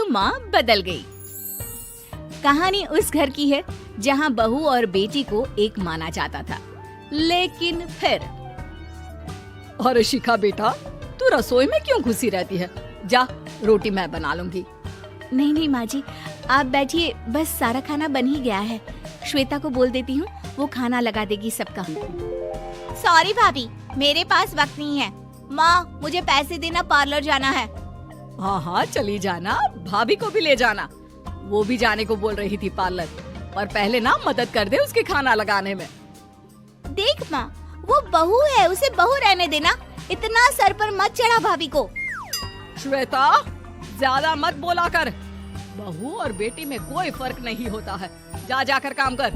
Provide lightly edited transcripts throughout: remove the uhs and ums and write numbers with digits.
माँ बदल गई। कहानी उस घर की है जहाँ बहू और बेटी को एक माना जाता था, लेकिन फिर अरे शिखा बेटा, तू रसोई में क्यों घुसी रहती है? जा, रोटी मैं बना लूंगी। नहीं नहीं माँ जी, आप बैठिए, बस सारा खाना बन ही गया है। श्वेता को बोल देती हूँ, वो खाना लगा देगी सबका। सॉरी भाभी, मेरे पास वक्त नहीं है। माँ, मुझे पैसे देना, पार्लर जाना है। हाँ हाँ चली जाना, भाभी को भी ले जाना। वो भी जाने को बोल रही थी पार्लर, पर पहले ना मदद कर दे उसके खाना लगाने में। देख माँ, वो बहू है, उसे बहू रहने देना, इतना सर पर मत चढ़ा भाभी को। श्वेता, ज्यादा मत बोला कर। बहू और बेटी में कोई फर्क नहीं होता है। जा जाकर काम कर।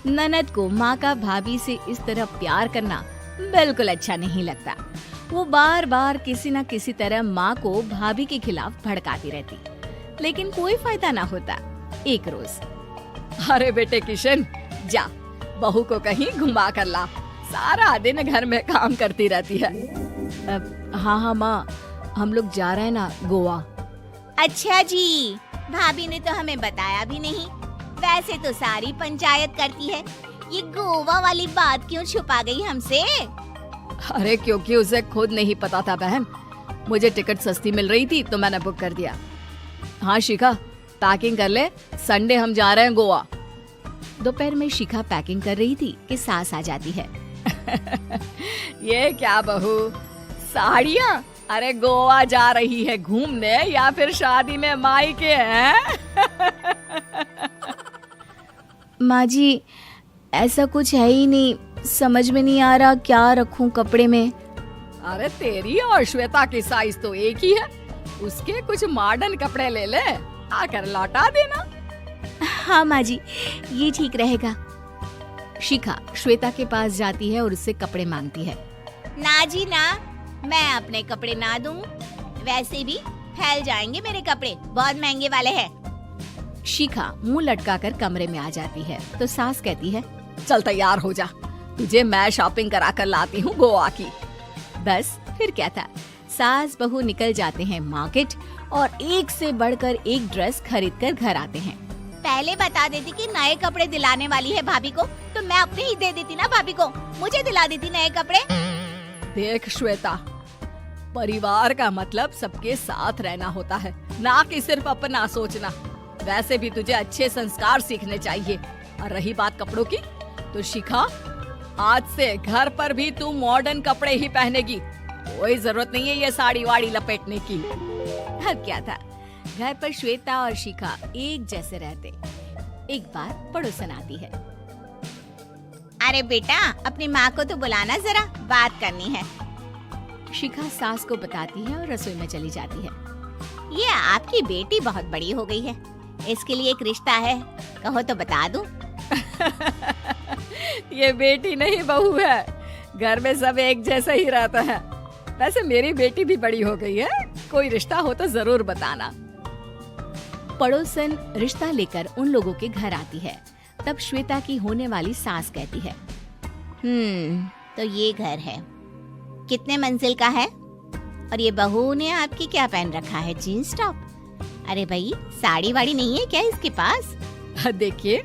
ननद को माँ का भाभी से इस तरह प्यार करना बिल्कुल अच्छा नहीं लगता। वो बार बार किसी न किसी तरह माँ को भाभी के खिलाफ भड़काती रहती, लेकिन कोई फायदा ना होता। एक रोज, अरे बेटे किशन, जा बहू को कहीं घुमा कर ला। सारा दिन घर में काम करती रहती है। हाँ हाँ माँ, हम लोग जा रहे हैं ना गोवा। अच्छा जी, भाभी ने तो हमें बताया भी नहीं। वैसे तो सारी पंचायत करती है, ये गोवा वाली बात क्यों छुपा गई हमसे? अरे क्योंकि उसे खुद नहीं पता था बहन। मुझे टिकट सस्ती मिल रही थी तो मैंने बुक कर दिया। हाँ शिखा, पैकिंग कर ले, संडे हम जा रहे हैं गोवा। दोपहर में शिखा पैकिंग कर रही थी कि सास आ जाती है। ये क्या बहू, साड़ियाँ? अरे गोवा जा रही है घूमने या फिर शादी में मायके हैं? माँ जी, ऐसा कुछ है ही नहीं, समझ में नहीं आ रहा क्या रखूं कपड़े में। अरे तेरी और श्वेता की साइज तो एक ही है, उसके कुछ मॉडर्न कपड़े ले ले, आकर लौटा देना। हाँ माँ जी, ये ठीक रहेगा। शिखा श्वेता के पास जाती है और उससे कपड़े मांगती है। ना जी ना, मैं अपने कपड़े ना दूं, वैसे भी फैल जाएंगे मेरे कपड़े, बहुत महंगे वाले हैं। शिखा मुंह लटकाकर कमरे में आ जाती है तो सास कहती है, चल तैयार हो जा, तुझे मैं शॉपिंग करा कर लाती हूँ गोवा की। बस फिर क्या था, सास बहू निकल जाते हैं मार्केट और एक से बढ़कर एक ड्रेस खरीद कर घर आते हैं। पहले बता देती कि नए कपड़े दिलाने वाली है भाभी को, तो मैं अपने ही दे देती ना भाभी को, मुझे दिला देती नए कपड़े। देख श्वेता, परिवार का मतलब सबके साथ रहना होता है, ना कि सिर्फ अपना सोचना। वैसे भी तुझे अच्छे संस्कार सीखने चाहिए। और रही बात कपड़ों की, तो शिखा, आज से घर पर भी तू मॉडर्न कपड़े ही पहनेगी। कोई जरूरत नहीं है ये साड़ी वाड़ी लपेटने की। अब क्या था, घर पर श्वेता और शिखा एक जैसे रहते। एक बार पड़ोसन आती है। अरे बेटा, अपनी माँ को तो बुलाना, जरा बात करनी है। शिखा सास को बताती है और रसोई में चली जाती है। ये आपकी बेटी बहुत बड़ी हो गई है, इसके लिए एक रिश्ता है, कहो तो बता दूं। ये बेटी नहीं बहू है, घर में सब एक जैसा ही रहता है। वैसे मेरी बेटी भी बड़ी हो गई है, कोई रिश्ता हो तो जरूर बताना। पड़ोसन रिश्ता लेकर उन लोगों के घर आती है। तब श्वेता की होने वाली सास कहती है, तो ये घर है, कितने मंजिल का है? और ये बहू ने आपकी क्या पहन रखा है, जीन्स टॉप? अरे भाई, साड़ी वाड़ी नहीं है क्या इसके पास? देखिए,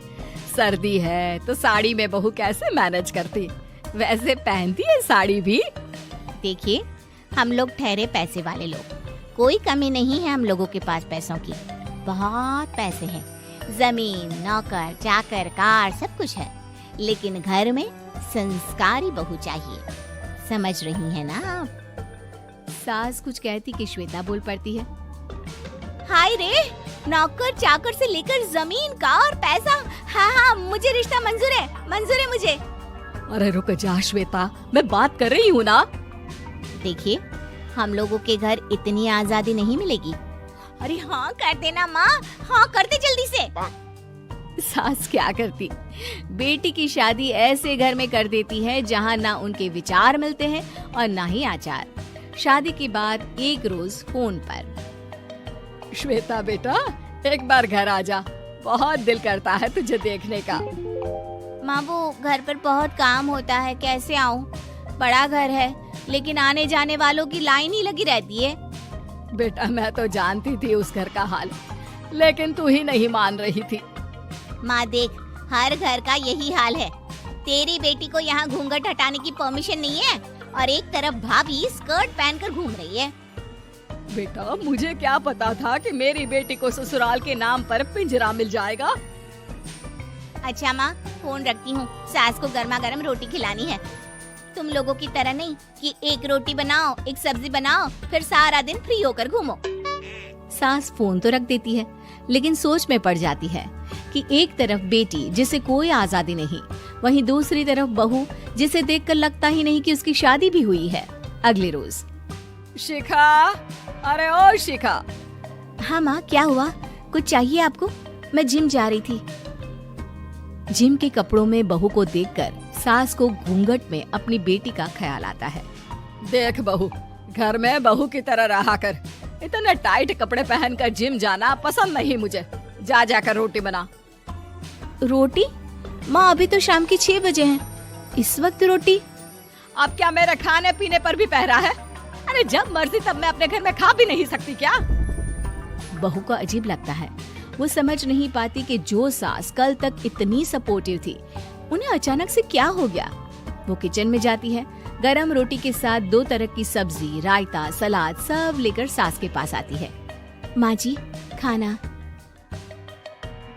सर्दी है तो साड़ी में बहू कैसे मैनेज करती, वैसे पहनती है साड़ी भी। देखिए, हम लोग ठहरे पैसे वाले लोग, कोई कमी नहीं है हम लोगों के पास पैसों की, बहुत पैसे हैं, जमीन, नौकर चाकर, कार, सब कुछ है, लेकिन घर में संस्कारी बहू चाहिए। समझ रही है ना आप? सास कुछ कहती कि श्वेता बोल पड़ती है, हाय रे, नौकर चाकर से लेकर जमीन, कार, पैसा, हाँ हाँ, मुझे रिश्ता मंजूर है मुझे। अरे रुक जा श्वेता, मैं बात कर रही हूँ ना। देखिए, हम लोगों के घर इतनी आजादी नहीं मिलेगी। अरे हाँ कर देना माँ, हाँ कर दे जल्दी से। सास क्या करती, बेटी की शादी ऐसे घर में कर देती है जहाँ ना उनके विचार मिलते हैं और ना ही आचार। शादी के बाद एक रोज फोन पर, श्वेता बेटा, एक बार घर आ जा, बहुत दिल करता है तुझे देखने का। माँ, वो घर पर बहुत काम होता है, कैसे आऊँ? बड़ा घर है, लेकिन आने जाने वालों की लाइन ही लगी रहती है। बेटा मैं तो जानती थी उस घर का हाल, लेकिन तू ही नहीं मान रही थी। माँ देख, हर घर का यही हाल है। तेरी बेटी को यहाँ घूंघट हटाने की परमिशन नहीं है और एक तरफ भाभी स्कर्ट पहनकर घूम रही है। बेटा मुझे क्या पता था कि मेरी बेटी को ससुराल के नाम पर पिंजरा मिल जाएगा। अच्छा माँ, फोन रखती हूँ, सास को गर्मा गर्म रोटी खिलानी है। तुम लोगों की तरह नहीं कि एक रोटी बनाओ, एक सब्जी बनाओ, फिर सारा दिन फ्री होकर घूमो। सास फोन तो रख देती है, लेकिन सोच में पड़ जाती है कि एक तरफ बेटी जिसे कोई आजादी नहीं, वहीं दूसरी तरफ बहू जिसे देखकर लगता ही नहीं कि उसकी शादी भी हुई है। अगले रोज। शिखा, अरे ओ शिखा। हाँ माँ, क्या हुआ? कुछ चाहिए आपको? मैं जिम जा रही थी। जिम के कपड़ों में बहू को देखकर सास को घूंघट में अपनी बेटी का ख्याल आता है। देख बहू, घर में बहू की तरह रहा कर। इतने टाइट कपड़े पहनकर जिम जाना पसंद नहीं मुझे। जा जाकर रोटी बना। रोटी? माँ अभी तो शाम के 6 बजे हैं, इस वक्त रोटी? अब क्या मेरे खाने पीने पर भी पहरा है? अरे जब मर्जी तब मैं अपने घर में खा भी नहीं सकती क्या? बहू को अजीब लगता है। वो समझ नहीं पाती कि जो सास कल तक इतनी सपोर्टिव थी, उन्हें अचानक से क्या हो गया। वो किचन में जाती है, गरम रोटी के साथ 2 तरह की सब्जी, रायता, सलाद सब लेकर सास के पास आती है। माँ जी, खाना।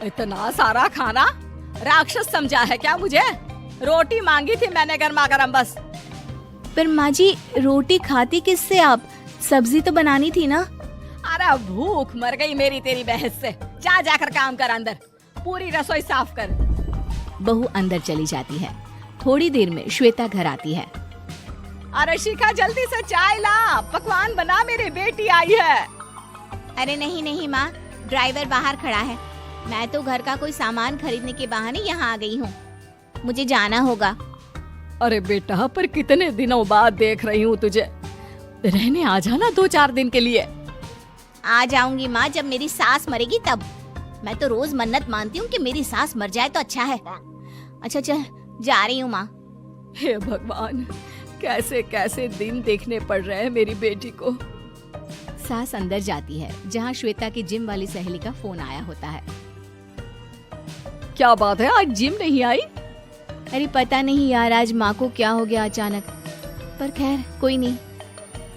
इतना सारा खाना? राक्षस समझा है क्या मुझे? रोटी मांगी थी मैंने गर्मा गर्म बस। पर माँ जी, रोटी खाती किससे आप? सब्जी तो बनानी थी ना। अरे भूख मर गई मेरी तेरी बहस से। जा जाकर काम कर, अंदर पूरी रसोई साफ कर। बहू अंदर चली जाती है। थोड़ी देर में श्वेता घर आती है। अरे शिखा जल्दी से चाय ला, पकवान बना, मेरी बेटी आई है। अरे नहीं नहीं माँ, ड्राइवर बाहर खड़ा है। मैं तो घर का कोई सामान खरीदने के बहाने यहाँ आ गई हूँ, मुझे जाना होगा। अरे बेटा, पर कितने दिनों बाद देख रही हूँ तुझे, रहने आ जाना 2-4 दिन के लिए। आ जाऊंगी माँ, जब मेरी सास मरेगी तब। मैं तो रोज मन्नत मानती हूँ कि मेरी सास मर जाए तो अच्छा है। अच्छा चल, जा रही हूँ माँ। हे भगवान, कैसे कैसे दिन देखने पड़ रहे हैं मेरी बेटी को। सास अंदर जाती है, जहाँ श्वेता की जिम वाली सहेली का फोन आया होता है। क्या बात है, आज जिम नहीं आई? अरे पता नहीं यार, आज माँ को क्या हो गया अचानक। पर खैर कोई नहीं,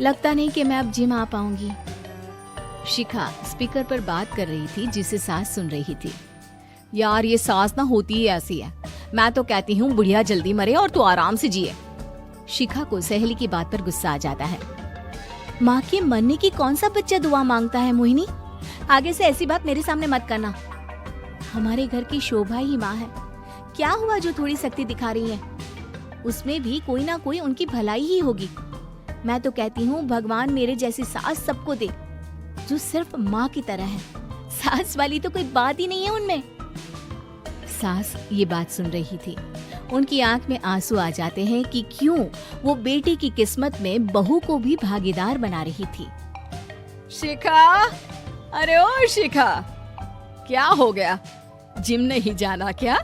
लगता नहीं कि मैं अब जिम आ पाऊंगी। शिखा स्पीकर पर बात कर रही थी, जिसे सास सुन रही थी। यार ये सास ना होती ही ऐसी है। मैं तो कहती हूँ बुढ़िया जल्दी मरे और तू आराम से जिए। शिखा को सहेली की बात पर गुस्सा आ जाता है। माँ के मरने की कौन सा बच्चा दुआ मांगता है मोहिनी? आगे से ऐसी बात मेरे सामने मत करना। हमारे घर की शोभा ही माँ है। क्या हुआ जो थोड़ी शक्ति दिखा रही है? उसमें भी कोई ना कोई उनकी भलाई ही होगी। मैं तो कहती हूँ भगवान मेरे जैसी सास सबको दे, जो सिर्फ माँ की तरह है। सास वाली तो कोई बात ही नहीं है उनमें। सास ये बात सुन रही थी। उनकी आंख में आंसू आ जाते हैं कि क्यों वो बेटे की किस्मत में बहू को भी भागीदार बना रही थी। शिखा, अरे ओ शिखा, क्या हो गया? जिम नहीं जाना क्या?